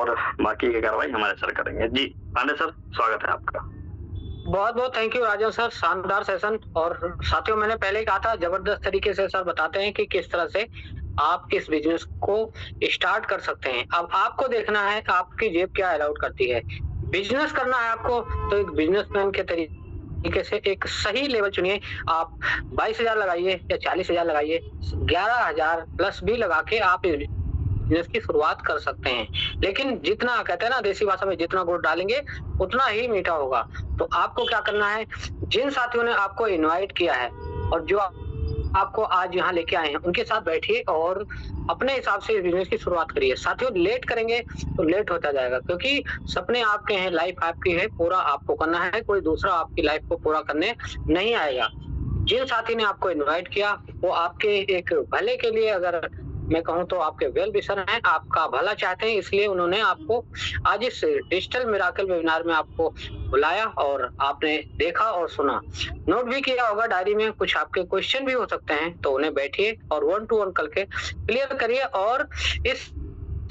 और बाकी की कार्रवाई हमारे सर करेंगे। जी, पांडे सर स्वागत है आपका। बहुत-बहुत थैंक यू राजन सर, शानदार सेशन। और साथियों मैंने पहले ही कहा था जबरदस्त तरीके से सर बताते हैं कि किस तरह से आप इस बिज़नेस को स्टार्ट कर सकते हैं। अब आपको देखना है आपकी जेब क्या अलाउड करती है। बिज़नेस करना है आपको तो एक बिज़नेसमैन के तरीके से एक सही लेवल चुनिए। आप 22,000 लगाइए या 40,000 लगाइए, 11,000 प्लस भी लगा के आप इस बिज़नेस की शुरुआत कर सकते हैं। लेकिन जितना कहते हैं ना देसी भाषा में जितना गुड़ डालेंगे उतना ही मीठा होगा। तो आपको क्या करना है, जिन साथियों ने आपको इनवाइट किया है और जो आपको आज यहाँ लेके आए हैं, उनके साथ बैठिए और अपने हिसाब से बिज़नेस की शुरुआत करिए। साथियों लेट करेंगे तो लेट होता जाएगा क्योंकि सपने आपके हैं, लाइफ आपकी है, पूरा आपको करना है, कोई दूसरा आपकी लाइफ को पूरा करने नहीं आएगा। जिन साथी ने आपको इनवाइट किया वो आपके एक भले के लिए, अगर मैं कहूँ तो आपके वेल विशर हैं, आपका भला चाहते हैं, इसलिए उन्होंने आपको आज इस डिजिटल मिरेकल वेबिनार में आपको बुलाया और आपने देखा और सुना। नोट भी किया होगा डायरी में, कुछ आपके क्वेश्चन भी हो सकते हैं तो उन्हें बैठिए और 1 टू 1 करके क्लियर करिए और इस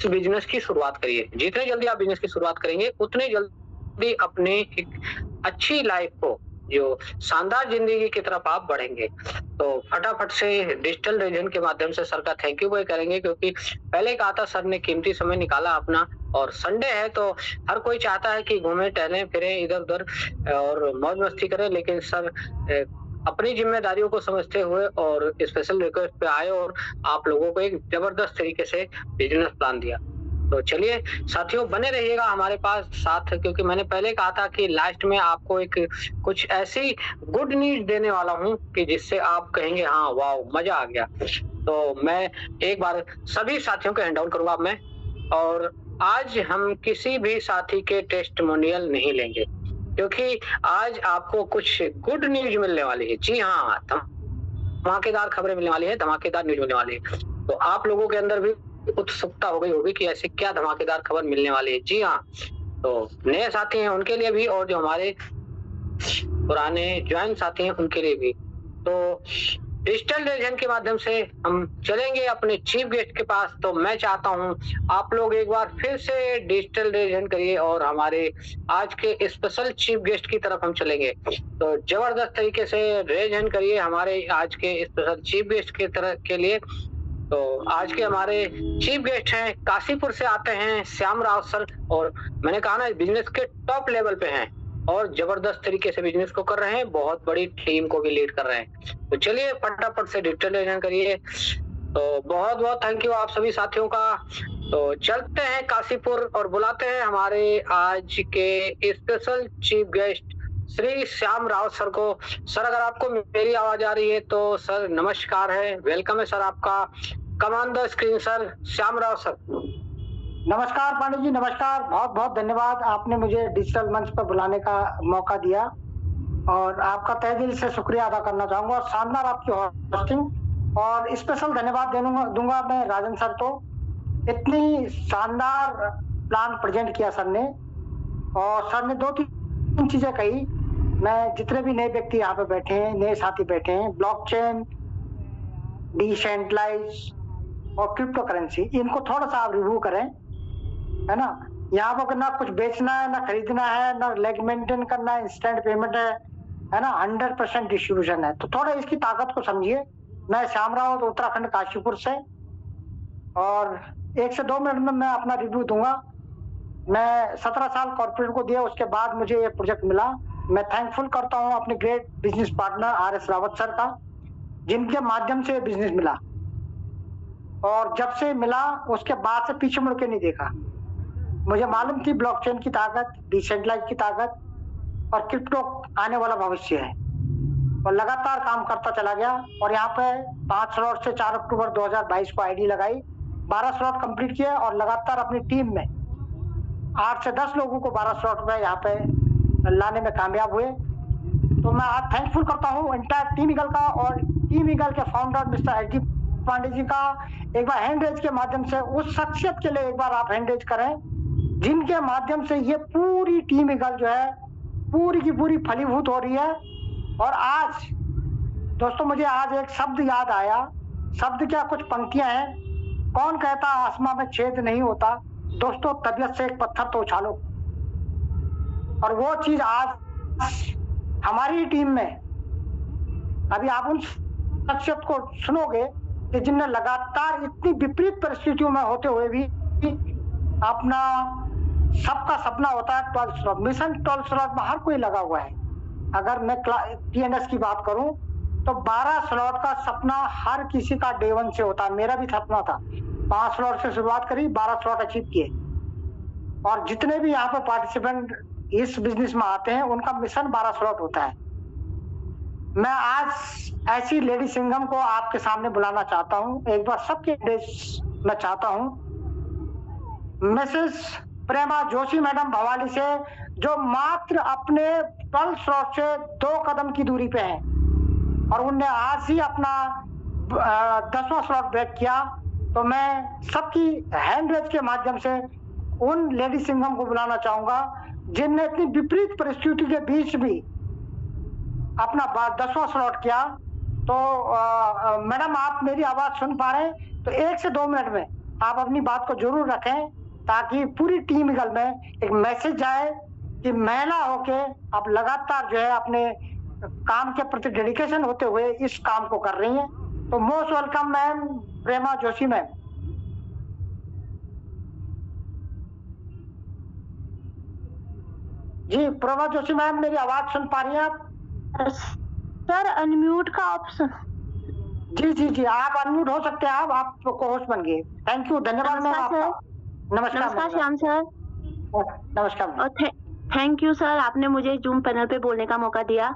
बिज़नेस की शुरुआत करिए। जितने जल्दी आप बिज़नेस की शुरुआत करेंगे उतने जल्दी अपने एक अच्छी लाइफ को, जो शानदार जिंदगी की तरफ आप बढ़ेंगे। तो फटाफट से डिजिटल रीजन के माध्यम से सर का थैंक यू भाई करेंगे क्योंकि पहले कहा था सर ने कीमती समय निकाला अपना, और संडे है तो हर कोई चाहता है कि घूमें टहलें फिरें इधर उधर और मौज मस्ती करें, लेकिन सर अपनी जिम्मेदारियों को समझते हुए और स्पेशल रिक्वेस्ट पे आए और आप लोगों को एक जबरदस्त तरीके से बिजनेस प्लान दिया। तो चलिए साथियों बने रहिएगा हमारे पास साथ, क्योंकि मैंने पहले कहा था कि लास्ट में आपको एक कुछ ऐसी गुड न्यूज देने वाला हूं कि जिससे आप कहेंगे हाँ वाह मजा आ गया। तो मैं एक बार सभी साथियों को हैंड डाउन करूंगा अब मैं, और आज हम किसी भी साथी के टेस्टिमोनियल नहीं लेंगे क्योंकि आज आपको कुछ गुड न्यूज मिलने वाली है। जी हाँ, धमाकेदार खबरें मिलने वाली है, धमाकेदार न्यूज मिलने वाली है। तो आप लोगों के अंदर भी उत्सुकता हो गई होगी कि ऐसे क्या धमाकेदार खबर मिलने वाली है। जी हाँ, तो नए साथी हैं उनके लिए भी और जो हमारे पुराने ज्वाइन साथी हैं उनके लिए भी। तो डिजिटल रीजन के माध्यम से हम चलेंगे अपने चीफ गेस्ट के पास। तो मैं चाहता हूं आप लोग एक बार फिर से डिजिटल रीजन करिए और हमारे आज के स्पेशल चीफ गेस्ट की तरफ हम चलेंगे। तो जबरदस्त तरीके से रीजन करिए हमारे आज के स्पेशल चीफ गेस्ट के तरह के लिए। तो आज के हमारे चीफ गेस्ट हैं, काशीपुर से आते हैं श्याम राव सर, और मैंने कहा ना बिजनेस के टॉप लेवल पे हैं और जबरदस्त तरीके से बिजनेस को कर रहे हैं, बहुत बड़ी टीम को भी लीड कर रहे हैं। तो चलिए फटाफट से डिजिटल करिए। तो बहुत बहुत थैंक यू आप सभी साथियों का। तो चलते हैं काशीपुर और बुलाते हैं हमारे आज के special chief guest Shri Shyam Rao sir को। सर अगर आपको मेरी आवाज आ रही है तो सर नमस्कार है, वेलकम है सर आपका। Come on the screen sir Shyam Rao sir. नमस्कार पांडे जी, नमस्कार। बहुत बहुत धन्यवाद, आपने मुझे डिजिटल मंच पर बुलाने का मौका दिया और आपका तहे दिल से शुक्रिया अदा करना चाहूंगा। और शानदार आपकी होस्टिंग, और स्पेशल धन्यवाद दूंगा मैं राजन सर को। इतनी शानदार प्लान प्रेजेंट किया सर ने, और सर ने 2-3 चीजें कही। मैं जितने भी नए व्यक्ति यहाँ पे बैठे हैं, नए साथी बैठे हैं, ब्लॉकचेन, डिसेंट्रलाइज और क्रिप्टो करेंसी, इनको थोड़ा सा आप रिव्यू करें, है ना। यहाँ पर ना कुछ बेचना है, ना खरीदना है, ना लेग मेंटेन करना है, इंस्टेंट पेमेंट है ना, 100% डिस्ट्रीब्यूशन है। तो थोड़ा इसकी ताकत को समझिए। मैं श्याम राव उत्तराखंड काशीपुर से, और 1 से 2 मिनट में मैं अपना रिव्यू दूंगा। मैं 17 साल कॉर्पोरेट को दिया, उसके बाद मुझे ये प्रोजेक्ट मिला। मैं थैंकफुल करता हूँ अपने great business partner RS Rawat sir का, जिनके माध्यम से बिजनेस मिला, और जब से मिला उसके बाद से पीछे मुड़ के नहीं देखा। मुझे मालूम थी ब्लॉकचेन की ताकत, डिसेंट्रलाइज की ताकत और क्रिप्टो आने वाला भविष्य है, और लगातार काम करता चला गया। और यहाँ पे 5 स्लॉट से 4 अक्टूबर 2022 को आईडी लगाई, 12 स्लॉट कंप्लीट किए, और लगातार अपनी टीम में 8 से 10 लोगों को 12 स्लॉट में यहाँ पे लाने में कामयाब हुए। तो मैं आज थैंकफुल करता हूँ एंटायर टीम ईगल का, और टीम ईगल के founder mister HG Pandey ji का। एक बार हैंड रेज के माध्यम से उस शख्सियत के लिए एक बार आप हैंड रेज करें जिनके माध्यम से ये पूरी टीम ईगल जो है पूरी की पूरी फलीभूत हो रही है। और आज दोस्तों मुझे आज एक शब्द याद आया, शब्द क्या कुछ पंक्तियां हैं। कौन कहता आसमां में छेद नहीं होता, दोस्तों तबीयत से एक पत्थर तो उछालो। और वो चीज आज हमारी टीम में, अभी आप उन शख्सियत को सुनोगे कि जिनने लगातार इतनी विपरीत परिस्थितियों में होते हुए भी अपना, सबका सपना होता है 12 स्लॉट, मिशन 12 स्लॉट में हर कोई लगा हुआ है। अगर मैं TNS की बात करूं तो 12 स्लॉट का सपना हर किसी का डे 1 से होता है। मेरा भी सपना था, 5 स्लॉट से शुरुआत करी, 12 स्लॉट अचीव किए। और जितने भी यहाँ पे पार्टिसिपेंट इस बिजनेस में आते हैं उनका मिशन 12 स्लॉट होता है। मैं आज ऐसी लेडी सिंघम को आपके सामने बुलाना चाहता हूं, एक बार सबके एड्रेस मैं चाहता हूं। मिसेस प्रेमा जोशी मैडम भवाली से, जो मात्र अपने 12 स्लॉट से 2 कदम की दूरी पे हैं और उनने आज ही अपना 10वां स्लॉट ब्रेक किया। तो मैं सबकी हैंड रेज के माध्यम से उन लेडी सिंघम को बुलाना चाहूंगा जिनने इतनी विपरीत परिस्थिति के बीच भी अपना 10वां स्लॉट किया। तो मैडम आप मेरी आवाज सुन पा रहे हैं तो 1 से 2 मिनट में आप अपनी बात को जरूर रखें ताकि पूरी टीम ईगल में एक मैसेज जाए कि महिला होके आप लगातार जो है अपने काम के प्रति डेडिकेशन होते हुए इस काम को कर रही हैं। तो मोस्ट वेलकम मैम प्रेमा जोशी मैम। जी प्रेमा जोशी मैम मेरी आवाज सुन पा रही हैं आप? सर अनम्यूट का ऑप्शन। जी जी जी आप अनम्यूट हो सकते हैं, आप को-होस्ट बन गए। थैंक यू, धन्यवाद मैम आपका। नमस्कार श्याम सर। नमस्कार। और थैंक यू सर, आपने मुझे जूम पैनल पे बोलने का मौका दिया।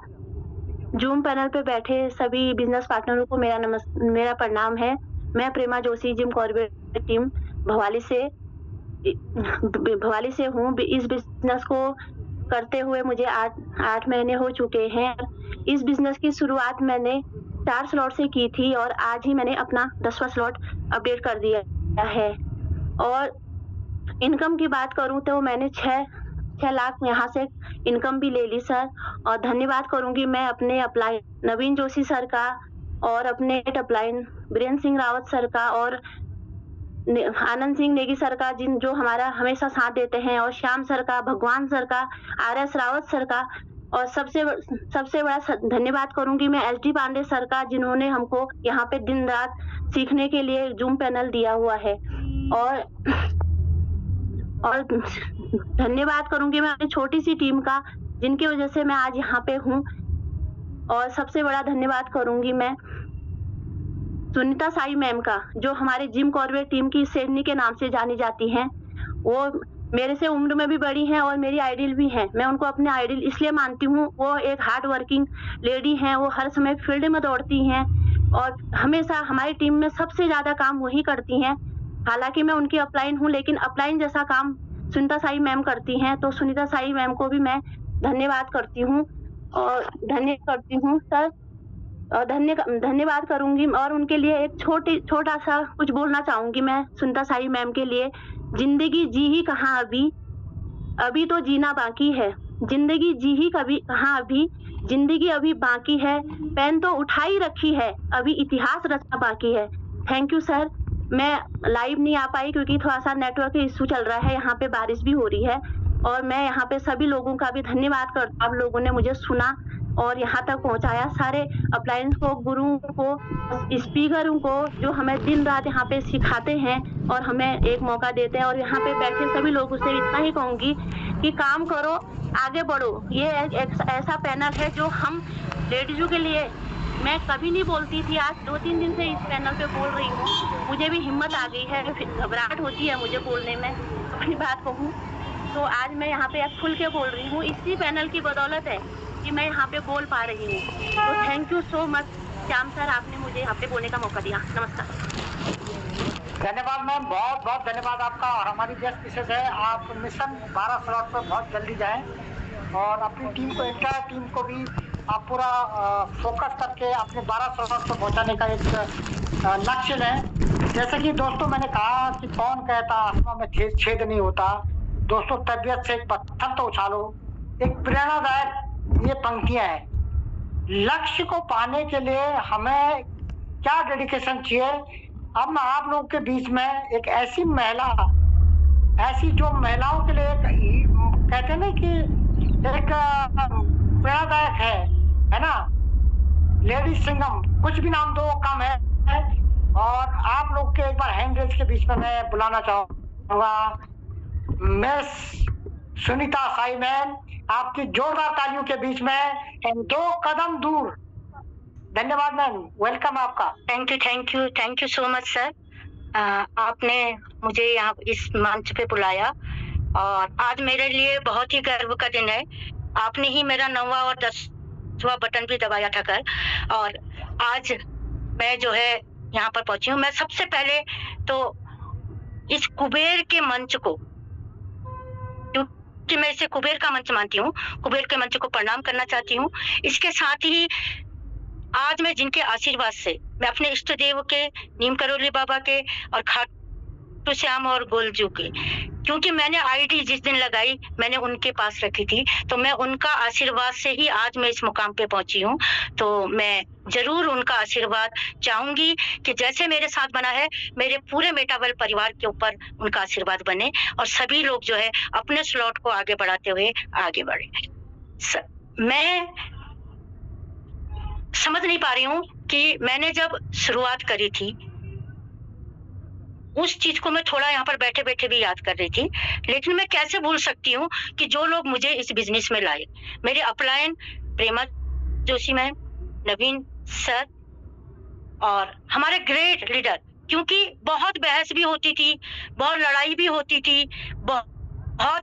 जूम पैनल पे बैठे सभी बिजनेस पार्टनरों को मेरा प्रणाम है। मैं Prema Joshi, Jim Corbett team Bhowali से हूँ। इस बिजनेस को करते हुए मुझे 8 महीने हो चुके हैं। इस बिजनेस की शुरुआत मैंने 4 स्लॉट से की थी और आज ही मैंने अपना 10वां स्लॉट अपडेट कर दिया है। और इनकम की बात करूं तो मैंने 6 लाख यहाँ से इनकम भी ले ली सर। और धन्यवाद करूंगी मैं अपने अपलाइन नवीन जोशी सर का और अपने अपलाइन बीरेंद्र सिंह रावत सर का और आनंद सिंह नेगी सर का, जो हमारा हमेशा साथ देते हैं, और श्याम सर का, भगवान सर का, RS रावत सर का। और सबसे बड़ा धन्यवाद करूंगी मैं SD पांडे सर का, जिन्होंने हमको यहाँ पे दिन रात सीखने के लिए जूम पैनल दिया हुआ है। और धन्यवाद करूंगी मैं अपनी छोटी सी टीम का, जिनकी वजह से मैं आज यहाँ पे हूँ। और सबसे बड़ा धन्यवाद करूंगी मैं सुनीता साई मैम का, जो हमारे जिम कॉर्बेट टीम की शेरनी के नाम से जानी जाती हैं। वो मेरे से उम्र में भी बड़ी हैं और मेरी आइडियल भी हैं। मैं उनको अपने आइडियल इसलिए मानती हूँ, वो एक हार्ड वर्किंग लेडी हैं। वो हर समय फील्ड में दौड़ती हैं और हमेशा हमारी टीम में सबसे ज्यादा काम वही करती हैं। हालांकि मैं उनकी अपलाइन हूँ, लेकिन अपलाइन जैसा काम सुनीता साई मैम करती हैं। तो सुनीता साई मैम को भी मैं धन्यवाद करती हूँ और धन्यवाद करती हूँ सर। और धन्यवाद करूंगी और उनके लिए एक छोटा सा कुछ बोलना चाहूंगी मैं सुनीता साई मैम के लिए। जिंदगी जी ही कहाँ अभी तो जीना बाकी है। जिंदगी जी ही कहाँ अभी, जिंदगी अभी बाकी है। पेन तो उठाई रखी है, अभी इतिहास रचना बाकी है। Thank you sir. मैं लाइव नहीं आ पाई क्योंकि थोड़ा सा नेटवर्क इशू चल रहा है, यहाँ पे बारिश भी हो रही है। और मैं यहाँ पे सभी लोगों का भी धन्यवाद करती हूँ, आप लोगों ने मुझे सुना और यहाँ तक पहुँचाया। सारे अप्लायंस को, गुरुओं को, स्पीकरों को, जो हमें दिन रात यहाँ पे सिखाते हैं और हमें एक मौका देते हैं। और यहाँ पे बैठे सभी लोगों से इतना ही कहूंगी कि काम करो, आगे बढ़ो। ये एक ऐसा पैनल है जो हम लेडीजों के लिए, मैं कभी नहीं बोलती थी, आज 2-3 दिन से इस पैनल पे बोल रही हूँ। मुझे भी हिम्मत आ गई है, घबराहट होती है मुझे बोलने में, अपनी बात कहूँ तो आज मैं यहाँ पे खुल के बोल रही हूँ। इसी पैनल की बदौलत है कि मैं यहाँ पे बोल पा रही हूँ। तो thank you so much Shyam sir, आपने मुझे यहाँ पे बोलने का मौका दिया। नमस्कार। धन्यवाद मैम, बहुत बहुत धन्यवाद आपका। और हमारी बेस्ट विशेष है आप मिशन 12 स्लॉट पर बहुत जल्दी जाएं और अपनी टीम को, एंटायर टीम को भी आप पूरा फोकस करके अपने 12 स्लॉट पर पहुंचाने का एक लक्ष्य लें। जैसे कि दोस्तों मैंने कहा कि कौन कहता आसमां में छेद नहीं होता। दोस्तों तबियत से एक पत्थर तो उछालो। एक प्रेरणादायक ये पंक्तियां हैं। लक्ष्य को पाने के लिए हमें क्या डेडिकेशन चाहिए। अब मैं आप लोगों के बीच में एक ऐसी महिला, ऐसी जो महिलाओं के लिए एक कहते हैं ना कि एक प्रेरणादायक है ना, लेडीज सिंगम, कुछ भी नाम दो कम है। और आप लोग के एक बार हैंड रेज के बीच में मैं बुलाना चाहूंगा मिस सुनीता साई मैम, आपकी जोरदार तालियों के बीच में 2 कदम दूर। धन्यवाद मैम, वेलकम आपका। Thank you so much sir. आपने मुझे यहाँ इस मंच पे बुलाया और आज मेरे लिए बहुत ही गर्व का दिन है। आपने ही मेरा 9वां और 10वां बटन भी दबाया था कर, और आज मैं जो है यहाँ पर पहुंची हूँ। मैं सबसे पहले तो इस कुबेर के मंच को, क्योंकि मैं इसे कुबेर का मंच मानती हूँ, कुबेर के मंच को प्रणाम करना चाहती हूँ। इसके साथ ही आज मैं जिनके आशीर्वाद से, मैं अपने इष्ट देव के, नीम करोली बाबा के और खाटू श्याम और गोलजू के, क्योंकि मैंने आईडी जिस दिन लगाई मैंने उनके पास रखी थी, तो मैं उनका आशीर्वाद से ही आज मैं इस मुकाम पे पहुंची हूँ। तो मैं जरूर उनका आशीर्वाद चाहूंगी कि जैसे मेरे साथ बना है, मेरे पूरे मेटावर्ल्ड परिवार के ऊपर उनका आशीर्वाद बने और सभी लोग जो है अपने स्लॉट को आगे बढ़ाते हुए आगे बढ़े। मैं समझ नहीं पा रही हूँ कि मैंने जब शुरुआत करी थी उस चीज को मैं थोड़ा यहाँ पर बैठे बैठे भी याद कर रही थी, लेकिन मैं कैसे भूल सकती हूँ कि जो लोग मुझे इस बिजनेस में लाए, मेरे अपलायन प्रेमा जोशी मैम, नवीन सर और हमारे ग्रेट लीडर, क्योंकि बहुत बहस भी होती थी, बहुत लड़ाई भी होती थी, बहुत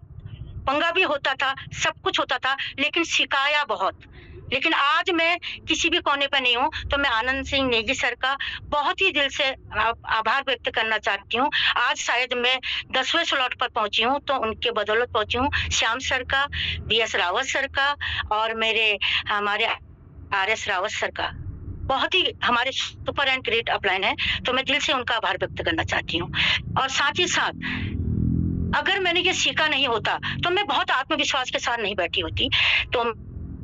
पंगा भी होता था, सब कुछ होता था, लेकिन सिखाया बहुत। लेकिन आज मैं किसी भी कोने पर नहीं हूँ, तो मैं आनंद सिंह नेगी सर का बहुत ही दिल से आभार व्यक्त करना चाहती हूँ। आज शायद मैं 10वें स्लॉट पर पहुंची हूँ तो उनके बदौलत पहुंची हूँ। श्याम सर का, BS रावत सर का और हमारे RS रावत सर का, बहुत ही हमारे सुपर एंड ग्रेट अपलाइन है, तो मैं दिल से उनका आभार व्यक्त करना चाहती हूँ। और साथ ही साथ अगर मैंने ये सीखा नहीं होता तो मैं बहुत आत्मविश्वास के साथ नहीं बैठी होती। तो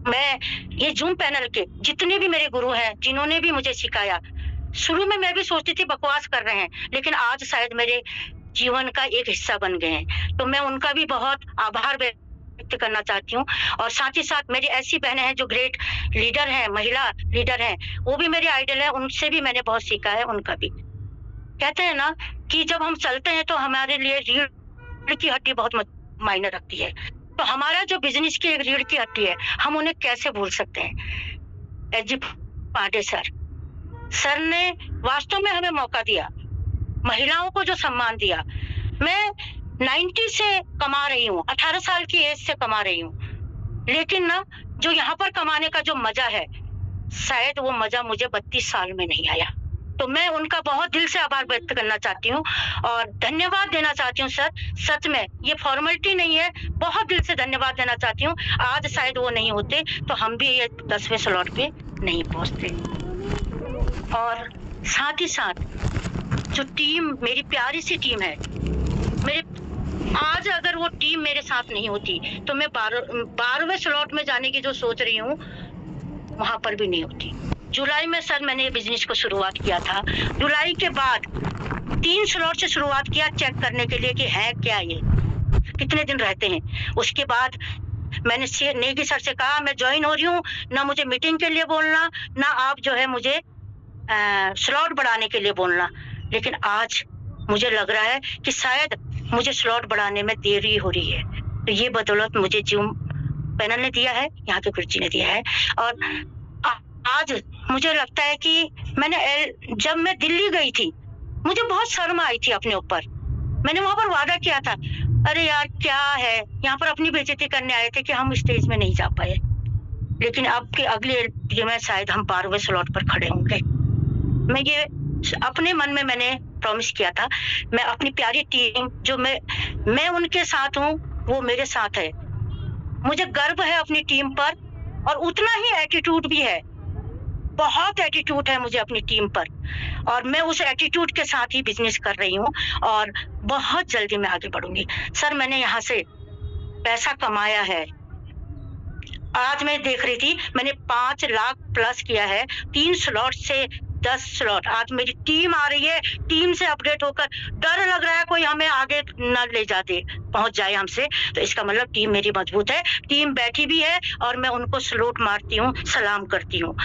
मैं ये जूम पैनल के जितने भी मेरे गुरु हैं, जिन्होंने भी मुझे सिखाया, शुरू में मैं भी सोचती थी बकवास कर रहे हैं, लेकिन आज शायद मेरे जीवन का एक हिस्सा बन गए हैं, तो मैं उनका भी बहुत आभार व्यक्त करना चाहती हूँ। और साथ ही साथ मेरी ऐसी बहनें हैं जो ग्रेट लीडर हैं, महिला लीडर हैं, वो भी मेरे आइडल है, उनसे भी मैंने बहुत सीखा है। उनका भी कहते हैं ना कि जब हम चलते हैं तो हमारे लिए रीढ़ की हड्डी बहुत मायने रखती है, तो हमारा जो बिजनेस की एक रीढ़ की हड्डी है, हम उन्हें कैसे भूल सकते हैं। SG पांडे सर ने वास्तव में हमें मौका दिया, महिलाओं को जो सम्मान दिया। मैं 90 से कमा रही हूँ, 18 साल की एज से कमा रही हूँ, लेकिन ना जो यहाँ पर कमाने का जो मजा है, शायद वो मजा मुझे 32 साल में नहीं आया। तो मैं उनका बहुत दिल से आभार व्यक्त करना चाहती हूँ और धन्यवाद देना चाहती हूँ सर। सच में ये फॉर्मेलिटी नहीं है, बहुत दिल से धन्यवाद देना चाहती हूँ। आज शायद वो नहीं होते तो हम भी ये 10वें स्लॉट पे नहीं पहुंचते। और साथ ही साथ जो टीम, मेरी प्यारी सी टीम है, आज अगर वो टीम मेरे साथ नहीं होती तो मैं 12वें स्लॉट में जाने की जो सोच रही हूँ वहां पर भी नहीं होती। जुलाई में सर मैंने बिजनेस को शुरुआत किया था। जुलाई के बाद 3 स्लॉट से शुरुआत किया चेक करने के लिए कि है क्या, ये कितने दिन रहते हैं। उसके बाद मैंने नेगी सर से कहा मैं ज्वाइन हो रही हूँ, ना मुझे मीटिंग के लिए बोलना, ना आप जो है मुझे स्लॉट बढ़ाने के लिए बोलना। लेकिन आज मुझे लग रहा है कि शायद मुझे स्लॉट बढ़ाने में देरी हो रही है, तो ये बदौलत मुझे जूम पैनल ने दिया है, यहाँ के गुरुजी ने दिया है। और आज मुझे लगता है कि जब मैं दिल्ली गई थी मुझे बहुत शर्म आई थी अपने ऊपर। मैंने वहां पर वादा किया था, अरे यार क्या है, यहाँ पर अपनी बेइज्जती करने आए थे कि हम स्टेज में नहीं जा पाए। लेकिन अब के अगले में शायद हम 12वें स्लॉट पर खड़े होंगे। मैं ये अपने मन में मैंने प्रॉमिस किया था, मैं अपनी प्यारी टीम जो मैं उनके साथ हूँ, वो मेरे साथ है। मुझे गर्व है अपनी टीम पर और उतना ही एटीट्यूड भी है, बहुत एटीट्यूड है मुझे अपनी टीम पर, और मैं उस एटीट्यूड के साथ ही बिजनेस कर रही हूँ और बहुत जल्दी मैं आगे बढ़ूंगी। सर मैंने यहाँ से पैसा कमाया है, आज मैं देख रही थी मैंने 5 लाख प्लस किया है 3 स्लॉट से 10 स्लॉट। आज मेरी टीम आ रही है, टीम से अपडेट होकर डर लग रहा है कोई हमें आगे न ले जाते पहुंच जाए हमसे, तो इसका मतलब टीम मेरी मजबूत है, टीम बैठी भी है और मैं उनको सलूट मारती हूँ, सलाम करती हूँ।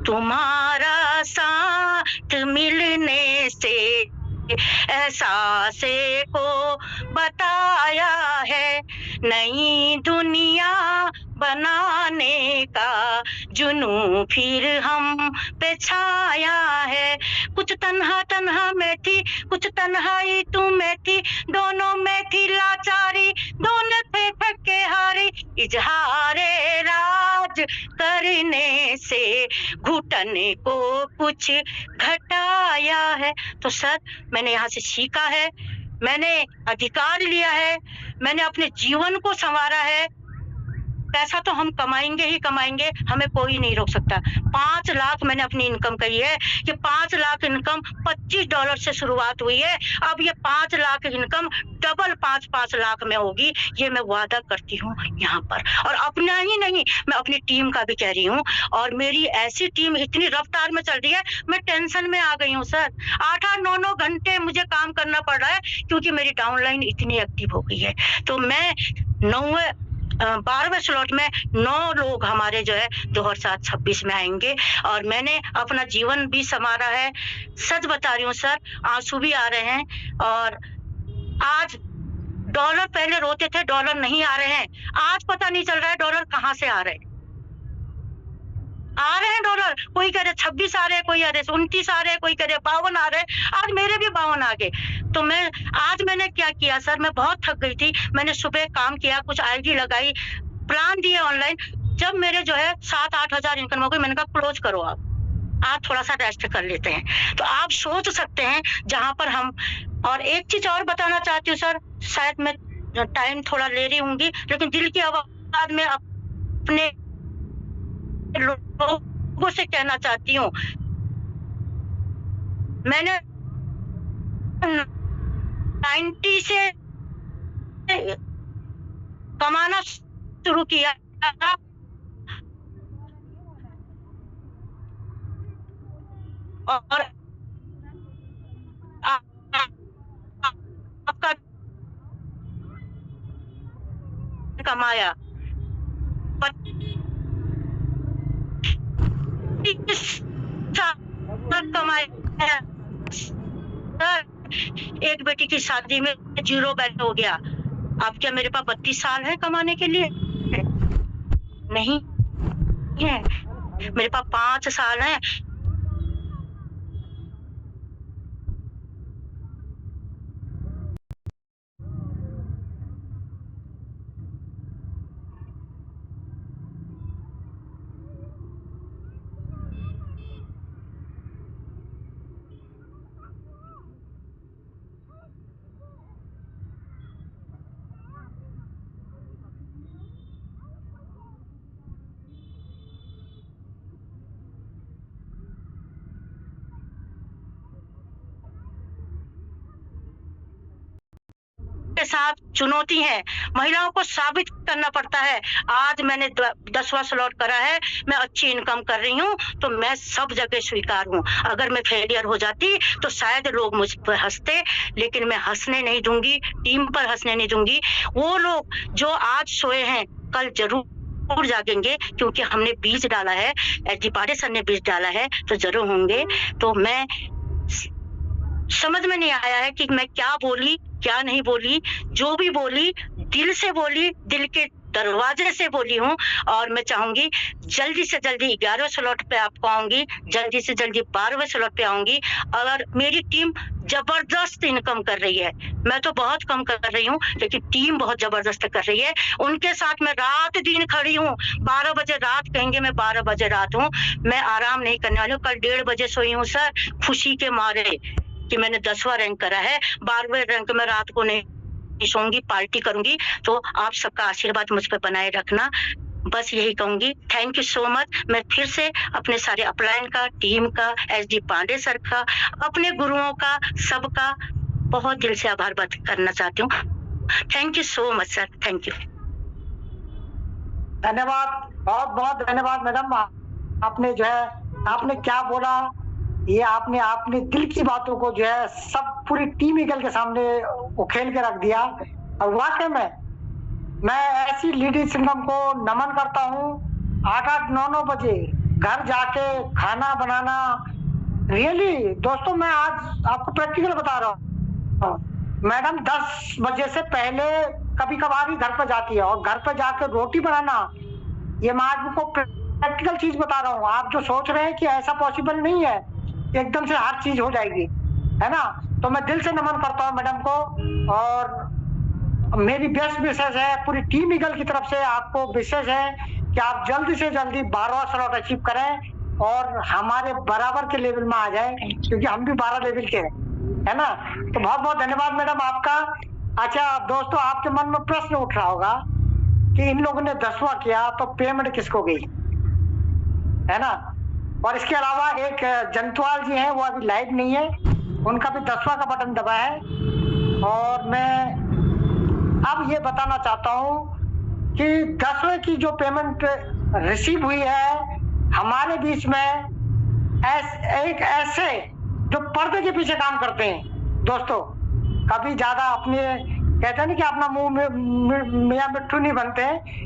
तुम्हारा साथ मिलने से एहसासे को बताया है, नई दुनिया बनाने का जुनून फिर हम पे छाया है। कुछ तन्हा तन्हा मैं थी, कुछ तन्हाई तू में थी, दोनों में थी लाचारी, दोनों थे थके हारी, इजहारे राज करने से घुटन को कुछ घटाया है। तो सर मैंने यहाँ से सीखा है, मैंने अधिकार लिया है, मैंने अपने जीवन को संवारा है। पैसा तो हम कमाएंगे ही कमाएंगे, हमें कोई नहीं रोक सकता। 5 लाख मैंने अपनी इनकम कही है कि 5 लाख इनकम $25 से शुरुआत हुई है, अब ये 5 लाख इनकम डबल 5-5 लाख में होगी, ये मैं वादा करती हूँ यहाँ पर। और अपना ही नहीं, मैं अपनी टीम का भी कह रही हूँ। और मेरी ऐसी टीम इतनी रफ्तार में चल रही है, मैं टेंशन में आ गई हूँ सर। 8-8, 9-9 घंटे मुझे काम करना पड़ रहा है क्योंकि मेरी डाउनलाइन इतनी एक्टिव हो गई है। तो मैं 12वें स्लॉट में 9 लोग हमारे जो है 2026 में आएंगे और मैंने अपना जीवन भी संवारा है। सच बता रही हूँ सर, आंसू भी आ रहे हैं। और आज डॉलर, पहले रोते थे डॉलर नहीं आ रहे हैं, आज पता नहीं चल रहा है डॉलर कहाँ से आ रहे हैं। डॉलर, कोई कह रहे 26 आ रहे, कोई कह रहे 29 आ रहे, कोई कह रहे 52 आ रहे, आज मेरे भी 52 आ गए। तो आज मैंने क्या किया सर, मैं बहुत थक गई थी, मैंने सुबह काम किया, कुछ आईडी लगाई, प्लान दिए ऑनलाइन। जब मेरे जो है 7-8 हजार इनकम हो गई, मैंने कहा क्लोज करो आप थोड़ा सा रेस्ट कर लेते हैं। तो आप सोच सकते हैं जहां पर हम। और एक चीज और बताना चाहती हूँ सर, शायद मैं टाइम थोड़ा ले रही होंगी, लेकिन दिल की आवाज में अपने लोगों से कहना चाहती हूँ। मैंने 90 से कमाना शुरू किया, और आपका कमाया कमाया। एक बेटी की शादी में 0 बैलेंस हो गया। अब क्या मेरे पास 32 साल है कमाने के लिए? नहीं है, मेरे पास 5 साल है। के साथ चुनौती है, महिलाओं को साबित करना पड़ता है। आज मैंने 10वां स्लॉट करा है, मैं अच्छी इनकम कर रही हूँ, तो मैं सब जगह स्वीकार हूँ। अगर मैं फेलियर हो जाती तो शायद लोग मुझ पर हंसते, लेकिन मैं हंसने नहीं दूंगी, टीम पर हंसने नहीं दूंगी। वो लोग जो आज सोए हैं कल जरूर जागेंगे, क्योंकि हमने बीज डाला है, एसडी पांडे सर ने बीज डाला है, तो जरूर होंगे। तो मैं समझ में नहीं आया है कि मैं क्या बोली क्या नहीं बोली, जो भी बोली दिल से बोली, दिल के दरवाजे से बोली हूँ। और मैं चाहूंगी जल्दी से जल्दी 11वें स्लॉट पे आपको आऊंगी, जल्दी से जल्दी 12वें स्लॉट पे आऊंगी। और मेरी टीम जबरदस्त इनकम कर रही है, मैं तो बहुत कम कर रही हूँ, लेकिन टीम बहुत जबरदस्त कर रही है। उनके साथ मैं रात दिन खड़ी हूँ। 12 बजे रात कहेंगे, मैं 12 बजे रात हूँ, मैं आराम नहीं करने वाली हूँ। कल 1:30 बजे सोई हूँ सर, खुशी के मारे कि मैंने 10वां रैंक करा है। 12वें रैंक में रात को नहीं सोऊंगी, पार्टी करूंगी। तो आप सबका आशीर्वाद मुझ पर बनाए रखना, बस यही कहूंगी। Thank you so much. मैं फिर से अपने सारे अपलाइन का, टीम का, एसडी पांडे सर का, अपने गुरुओं का, सबका बहुत दिल से आभार व्यक्त करना चाहती हूँ। Thank you so much sir, thank you. धन्यवाद, बहुत बहुत धन्यवाद मैडम। आपने जो है, आपने क्या बोला, ये आपने अपने दिल की बातों को जो है सब पूरी टीम ईगल के सामने उखेल के रख दिया। और वाकई में मैं ऐसी लेडी सिंघम को नमन करता हूँ। 8-8, 9-9 बजे घर जाके खाना बनाना, रियली दोस्तों मैं आज आपको प्रैक्टिकल बता रहा हूँ। मैडम 10 बजे से पहले कभी कभार ही घर पर जाती है, और घर पर जाकर रोटी बनाना, ये मैं आज आपको प्रैक्टिकल चीज बता रहा हूँ। आप जो सोच रहे हैं कि ऐसा पॉसिबल नहीं है, एकदम से हर चीज हो जाएगी, है ना। तो मैं दिल से नमन करता हूँ मैडम को, और मेरी बेस्ट विशेष है पूरी टीम ईगल की तरफ से आपको विशेष है कि आप जल्दी से जल्दी 12वां स्लॉट अचीव करें और हमारे बराबर के लेवल में आ जाए, क्योंकि हम भी 12 लेवल के हैं, है ना। तो बहुत बहुत धन्यवाद मैडम आपका। अच्छा दोस्तों, आपके मन में प्रश्न उठ रहा होगा कि इन लोगों ने 10वां किया तो पेमेंट किसको गई, है ना। और इसके अलावा एक जंतवाल जी हैं, वो अभी लाइव नहीं है, उनका भी 10वां का बटन दबा है। और मैं अब ये बताना चाहता हूँ कि 10वें की जो पेमेंट रिसीव हुई है हमारे बीच में एक ऐसे जो पर्दे के पीछे काम करते हैं दोस्तों, कभी ज्यादा अपने कहते हैं ना कि अपना मुंह में मियां मिट्टू नहीं बनते।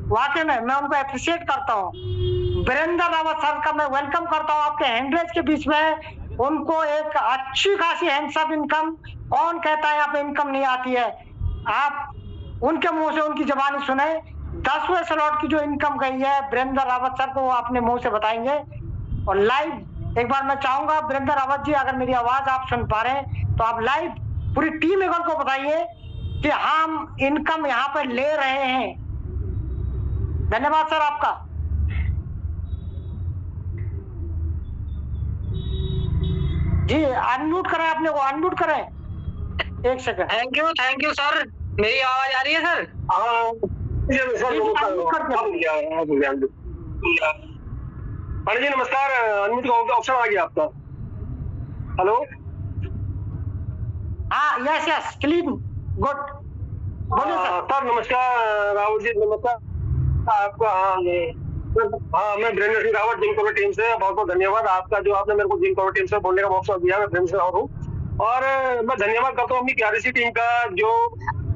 वाकई में मैं उनको अप्रिशिएट करता हूँ। वीरेंद्र रावत सर का मैं वेलकम करता हूँ आपके हैंडरेज के बीच में। उनको एक अच्छी खासी हैंडसम इनकम, कौन कहता है यहाँ पे इनकम नहीं आती है, आप उनके मुंह से उनकी जबानी सुने। 10वें स्लॉट की जो इनकम गई है वीरेंद्र रावत सर को, वो अपने मुंह से बताएंगे। और लाइव एक बार मैं चाहूंगा वीरेंद्र रावत जी, अगर मेरी आवाज आप सुन पा रहे हैं तो आप लाइव पूरी टीम ईगल को बताइए कि हम इनकम यहाँ पे ले रहे हैं। धन्यवाद सर आपका। जी अनम्यूट करें, अपने को अनम्यूट करें, एक सेकंड। Thank you sir. मेरी आवाज आ रही है सर? हाँ जी नमस्कार, अनम्यूट का ऑप्शन आ गया आपका। हेलो, हाँ यस यस क्लीन गुड, बोलिए सर नमस्कार। राहुल जी नमस्कार आपका। हाँ मैं Virendra Singh Rawat Jim Corbett team से, बहुत बहुत धन्यवाद आपका जो आपने मेरे को जिम कॉर्बेट टीम से बोलने का मौका दिया। मैं वीरेंद्र सिंह रावत हूँ और मैं धन्यवाद करता हूँ अपनी प्यारी सी टीम का, जो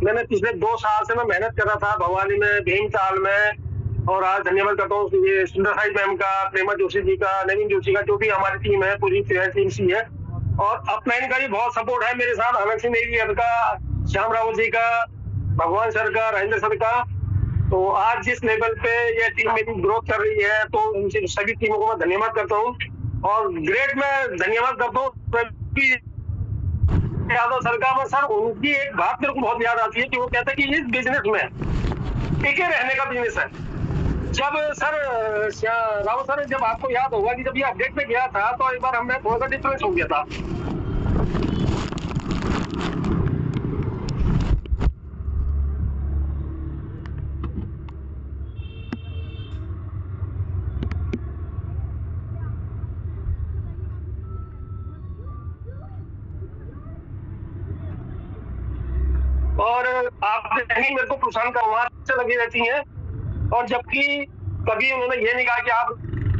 मैंने पिछले 2 साल से मैं मेहनत कर रहा था भवानी में, भीमताल में। और आज धन्यवाद करता हूँ सुंदर साई मैम का, प्रेमा जोशी जी का, नवीन जोशी का, जो भी हमारी टीम है पूरी टीम सी है। और अपलाइन का भी बहुत सपोर्ट है मेरे साथ, आनंद सिंह नेगी का, श्याम रावत जी का, भगवान सर का, राजेंद्र सर का। तो आज जिस लेवल पे ये टीम मेरी ग्रोथ कर रही है, तो उनसे सभी टीमों को मैं धन्यवाद करता हूँ। और ग्रेट मैं धन्यवाद करता हूँ यादव सर का। सर उनकी एक बात मेरे को बहुत याद आती है कि वो कहता है कि इस बिजनेस में टिके रहने का बिजनेस है। जब सर रावत सर, जब आपको याद होगा कि जब ये अपडेट में गया था तो एक बार हमें थोड़ा सा डिफरेंस हो गया था। और आप मेरे को प्रोत्साहन का वहां से लगी रहती हैं। और जबकि कभी उन्होंने ये नहीं कहा कि आप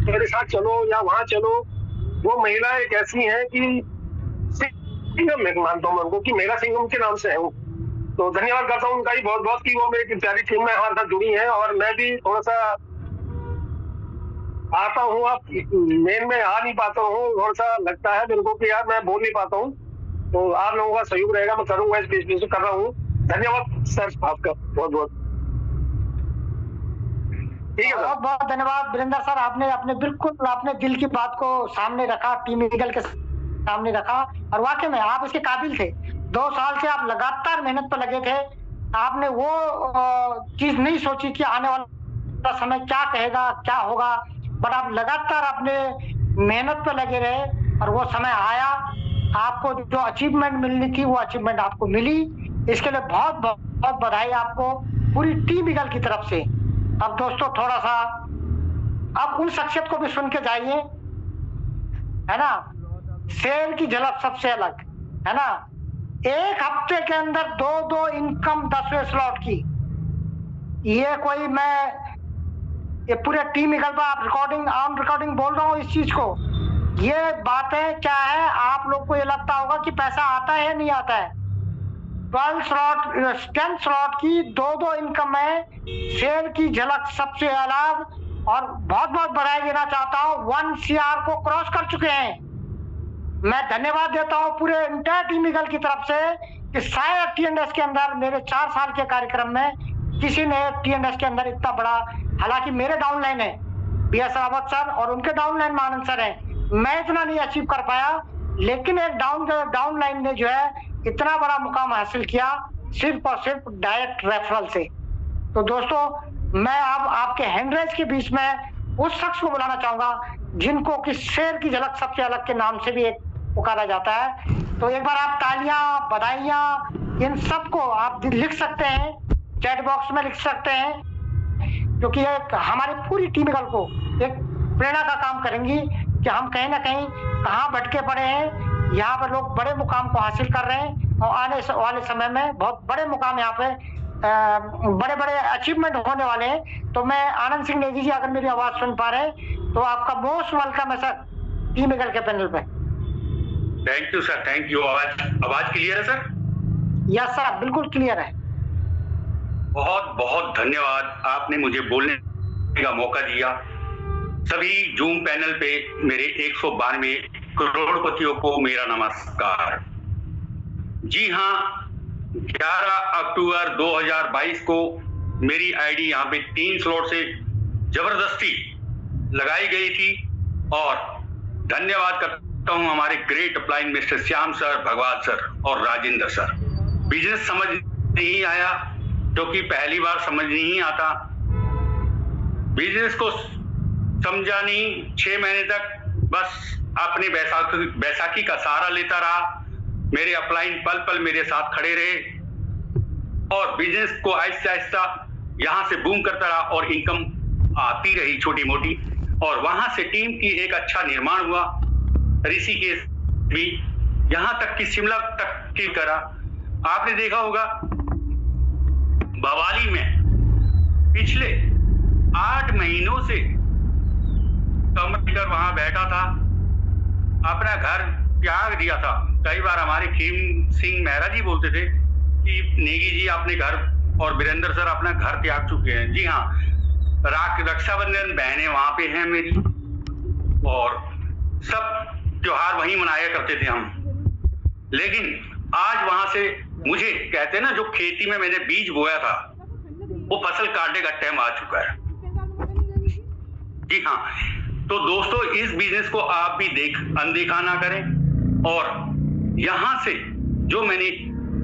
मेरे साथ चलो या वहां चलो। वो महिला एक ऐसी है कि सिंघम मैं मानता हूँ उनको कि महिला सिंघम के नाम से है वो। तो धन्यवाद करता हूँ उनका ही बहुत बहुत कि वो मेरी प्यारी टीम में हमारे साथ जुड़ी है। और मैं भी थोड़ा सा आता हूँ, आप मेन में आ नहीं पाता हूँ, थोड़ा सा लगता है मेरे को कि यार मैं बोल नहीं पाता हूँ। तो आप लोगों का सहयोग रहेगा, मैं करूंगा, इस बीच कर रहा हूँ। धन्यवाद सर आपका बहुत बहुत। बहुत बहुत धन्यवाद वीरेंद्र सर, आपने अपने बिल्कुल अपने दिल की बात को सामने रखा, टीम ईगल के सामने रखा। और वाकई में आप इसके काबिल थे। 2 साल से आप लगातार मेहनत पर लगे थे। आपने वो चीज नहीं सोची कि आने वाला समय क्या कहेगा, क्या होगा, बट आप लगातार अपने मेहनत पर लगे रहे और वो समय आया। आपको जो अचीवमेंट मिलनी थी वो अचीवमेंट आपको मिली। इसके लिए बहुत बहुत बधाई आपको पूरी टीम ईगल की तरफ से। अब दोस्तों थोड़ा सा अब उन शख्सियत को भी सुन के जाइए, है ना। शेर की झलक सबसे अलग, है ना। 1 हफ्ते के अंदर 2 इनकम 10वें स्लॉट की। ये कोई मैं ये पूरे टीम ईगल पर आप ऑन रिकॉर्डिंग बोल रहा हूँ इस चीज को। ये बातें क्या है, आप लोग को ये लगता होगा कि पैसा आता है या नहीं आता है। 12 स्लॉट 10 स्लॉट की 2-2 इनकम है, शेयर की झलक सबसे अलग, और बहुत बहुत बधाई देना चाहता हूँ, 1 CR को क्रॉस कर चुके हैं। मैं धन्यवाद देता हूँ पूरे इंटायर टीम ईगल की तरफ से कि शायद TNS के अंदर मेरे 4 साल के कार्यक्रम में किसी ने TNS के अंदर इतना बड़ा, हालांकि मेरे डाउनलाइन है BS रावत सर और उनके डाउनलाइन में आनंद सर है, मैं इतना नहीं अचीव कर पाया, लेकिन एक डाउनलाइन ने जो है इतना बड़ा मुकाम हासिल किया सिर्फ और सिर्फ डायरेक्ट रेफरल से। तो दोस्तों मैं अब आपके हैंडरेज के बीच में उस शख्स को बुलाना चाहूंगा जिनको कि शेर की झलक सबसे अलग के नाम से भी एक पुकारा जाता है। तो एक बार आप तालियां, बधाइयां इन सबको आप लिख सकते हैं, चैट बॉक्स में लिख सकते हैं, क्योंकि एक हमारी पूरी टीम को एक प्रेरणा का काम करेंगी कि हम कहीं ना कहीं कहाँ भटके पड़े हैं। यहाँ पर लोग बड़े मुकाम को हासिल कर रहे हैं और आने वाले समय में बहुत बड़े मुकाम यहाँ पे बड़े बड़े अचीवमेंट होने वाले हैं। तो मैं आनंद सिंह नेगी जी, अगर मेरी आवाज सुन पा रहे हैं तो आपका मोस्ट वेलकम है सर टीम ईगल के पैनल पे। Thank you sir, thank you. आवाज क्लियर है सर? यस सर, बिल्कुल क्लियर है। बहुत बहुत धन्यवाद, आपने मुझे बोलने का मौका दिया। सभी जूम पैनल पे मेरे 192 करोड़पतियों को मेरा नमस्कार। जी हाँ, 11 अक्टूबर 2022 को मेरी आईडी यहाँ पे 3 स्लॉट से जबरदस्ती लगाई गई थी और धन्यवाद करता हूँ हमारे great upline mister Shyam sir, भगवान सर और राजेंद्र सर। बिजनेस समझ नहीं आया क्योंकि पहली बार समझ नहीं आता, बिजनेस को समझा नहीं, 6 महीने तक बस अपने बैसाखी का सहारा लेता रहा। मेरे अपलाइन पल पल मेरे साथ खड़े रहे और बिजनेस को आहिस्ता आहिस्ता यहाँ से बूम करता रहा और इनकम आती रही छोटी मोटी, और वहां से टीम की एक अच्छा निर्माण हुआ। ऋषिकेश भी, यहाँ तक कि शिमला तक की करा। आपने देखा होगा बवाली में पिछले 8 महीनों से कमर वहां बैठा था, अपना घर त्याग दिया था। कई बार हमारे खीम सिंह मेहरा जी बोलते थे कि नेगी जी अपने घर, और वीरेंद्र सर अपना घर त्याग चुके हैं। जी हाँ, रक्षाबंधन बहनें वहां पे हैं मेरी, और सब त्योहार वहीं मनाया करते थे हम। लेकिन आज वहां से मुझे कहते हैं ना, जो खेती में मैंने बीज बोया था वो फसल काटने का टाइम आ चुका है। जी हाँ, तो दोस्तों इस बिजनेस को आप भी अनदेखा ना करें, और यहां से जो मैंने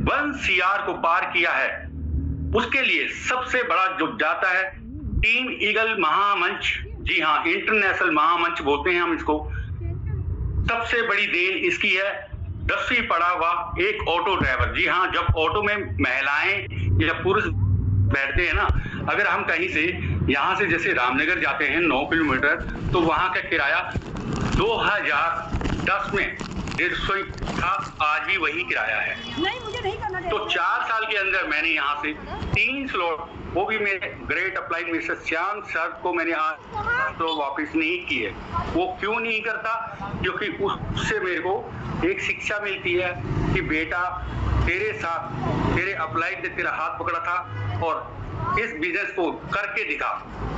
1 CR को पार किया है उसके लिए सबसे बड़ा जो जाता है टीम ईगल महामंच। जी हाँ, इंटरनेशनल महामंच बोलते हैं हम इसको। सबसे बड़ी देन इसकी है 10वीं पढ़ा हुआ एक ऑटो ड्राइवर। जी हाँ, जब ऑटो में महिलाएं या पुरुष बैठते हैं ना, अगर हम कहीं से यहाँ से जैसे रामनगर जाते हैं 9 किलोमीटर, तो वहां का किराया 2010 में 150 था, आज भी वही किराया है। नहीं, मुझे नहीं करना। तो 4 साल के अंदर मैंने यहाँ से 3 स्लॉट, वो भी मेरे great upline mister Shyam sir को मैंने आज तो वापस नहीं की है। वो क्यों नहीं करता? क्योंकि उससे मेरे को एक शिक्षा मिलती है कि बेटा तेरे साथ तेरे अपलाइन ने तेरा हाथ पकड़ा था और इस बिजनेस को करके दिखा,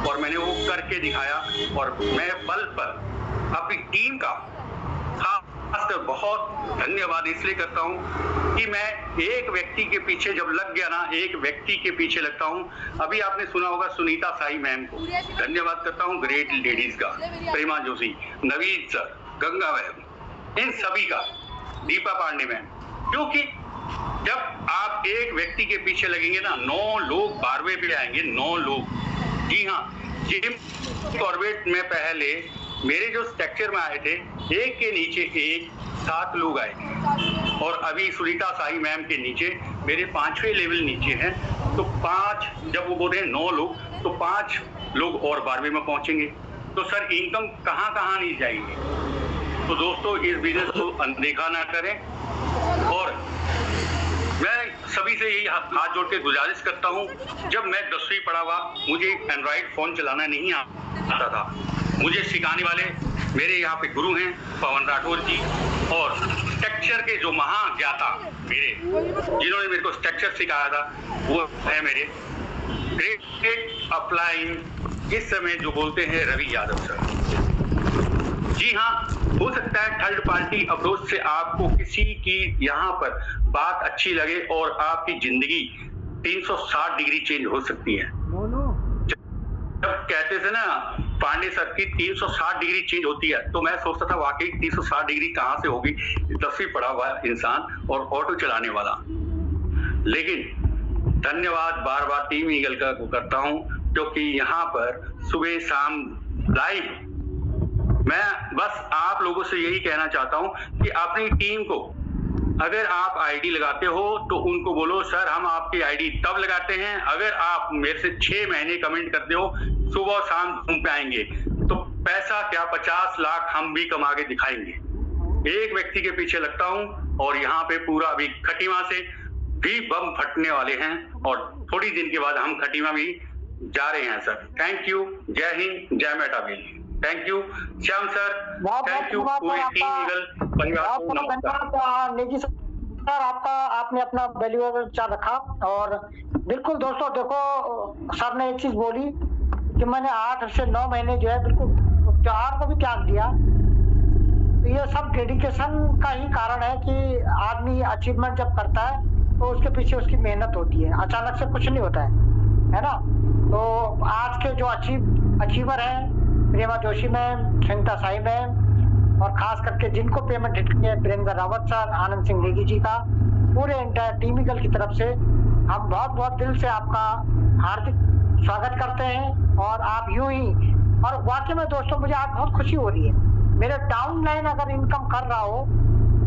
और मैंने वो करके दिखाया। और मैं पल पल अपनी टीम का खासकर बहुत धन्यवाद इसलिए करता हूँ कि मैं एक व्यक्ति के पीछे जब लग गया ना, एक व्यक्ति के पीछे लगता हूँ। अभी आपने सुना होगा सुनीता साई मैम को धन्यवाद करता हूँ, ग्रेट लेडीज का, प्रेमा जोशी, नवीन सर, गंगा मैम, इन सभी का, दीपा पांडे मैम। क्योंकि जब आप एक व्यक्ति के पीछे लगेंगे ना, 9 लोग 12वें पे आएंगे, 9 लोग। जी हाँ, जिम कॉर्बेट में पहले मेरे जो स्ट्रक्चर में आए थे, एक के नीचे एक 7 लोग आए, और अभी सुनीता साई मैम के नीचे मेरे 5वें लेवल नीचे हैं। तो 5, जब वो बोलते हैं 9 लोग, तो 5 लोग और 12वें में पहुंचेंगे। तो सर इनकम कहाँ कहाँ नहीं जाएगी। तो दोस्तों इस बिजनेस को अनदेखा ना करें, और मैं सभी से यही हाथ जोड़ के गुजारिश करता हूँ। जब मैं 10वीं पढ़ा हुआ, मुझे एंड्रॉइड फोन चलाना नहीं आता था, मुझे सिखाने वाले मेरे यहाँ पे गुरु हैं पवन राठौर जी, और स्ट्रक्चर के जो महाज्ञाता मेरे, जिन्होंने मेरे को स्ट्रक्चर सिखाया था, वो है मेरे ग्रेट अपलाइन इस समय जो बोलते हैं रवि यादव सर। जी हाँ, हो सकता है थर्ड पार्टी अप्रोच से आपको किसी की यहाँ पर बात अच्छी लगे और आपकी जिंदगी 360 डिग्री चेंज हो सकती है। जब कहते थे ना पांडे सर की 360 डिग्री चेंज होती है, तो मैं सोचता था वाकई 360 डिग्री कहाँ से होगी, 10वीं पढ़ा हुआ इंसान और ऑटो चलाने वाला। लेकिन धन्यवाद बार बार टीम ईगल का करता हूं, क्योंकि यहाँ पर सुबह शाम लाइव मैं बस आप लोगों से यही कहना चाहता हूं कि अपनी टीम को अगर आप आईडी लगाते हो तो उनको बोलो सर हम आपकी आईडी तब लगाते हैं अगर आप मेरे से 6 महीने कमेंट करते हो सुबह शाम Zoom पे आएंगे, तो पैसा क्या 50 लाख हम भी कमा के दिखाएंगे। एक व्यक्ति के पीछे लगता हूं और यहाँ पे पूरा अभी खटीमा से भी बम फटने वाले हैं और थोड़ी दिन के बाद हम खटीमा भी जा रहे हैं सर। थैंक यू, जय हिंद, जय मेटा बेली। Thank you Shyam sir, thank you पूरी टीम ईगल परिवार को नमस्कार। नेगी सर, आपका आपने अपना वैल्यूएबल विचार रखा। और बिल्कुल दोस्तों देखो, सर ने एक चीज बोली कि मैंने 8 से 9 महीने जो है बिल्कुल त्योहार को भी त्याग दिया। तो ये सब डेडिकेशन का ही कारण है कि आदमी अचीवमेंट जब करता है तो उसके पीछे उसकी मेहनत होती है, अचानक से कुछ नहीं होता है ना। तो आज के जो अचीवर हैं प्रेमा जोशी मैम, सुनीता साई मैम, और खास करके जिनको पेमेंट हिट किया वीरेंद्र रावत सर, आनंद सिंह नेगी जी का, पूरे एंटायर टीम ईगल की तरफ से हम बहुत बहुत दिल से आपका हार्दिक स्वागत करते हैं। और आप यूं ही, और वाकई में दोस्तों मुझे आज बहुत खुशी हो रही है। मेरे डाउन लाइन अगर इनकम कर रहा हो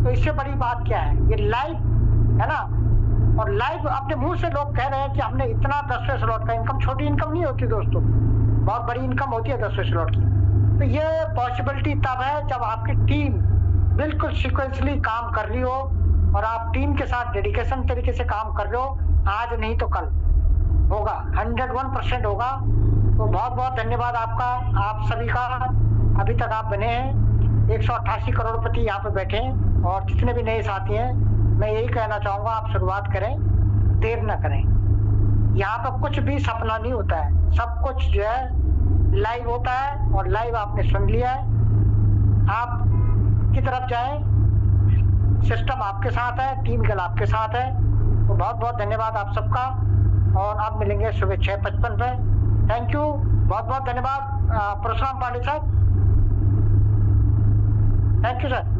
तो इससे बड़ी बात क्या है, ये लाइव है ना। और लाइव अपने मुंह से लोग कह रहे हैं कि हमने इतना 10वें स्लॉट का इनकम, छोटी इनकम नहीं होती दोस्तों, बहुत बड़ी इनकम होती है 10वें स्लॉट की। तो ये पॉसिबिलिटी तब है जब आपकी टीम बिल्कुल सीक्वेंसली काम कर रही हो और आप टीम के साथ डेडिकेशन तरीके से काम कर रहे हो। आज नहीं तो कल होगा, 101% होगा। तो बहुत बहुत धन्यवाद आपका, आप सभी का। अभी तक आप बने हैं 188 करोड़पति यहाँ पे बैठे हैं, और जितने भी नए साथी हैं मैं यही कहना चाहूंगा, आप शुरुआत करें, देर न करें। यहाँ पर कुछ भी सपना नहीं होता है, सब कुछ जो है लाइव होता है, और लाइव आपने सुन लिया है। आप की तरफ जाएं, सिस्टम आपके साथ है, टीम ईगल आपके साथ है। तो बहुत बहुत धन्यवाद आप सबका, और आप मिलेंगे सुबह 6:55 पे। थैंक यू, बहुत बहुत धन्यवाद। परशुराम पांडे साहब, थैंक यू सर।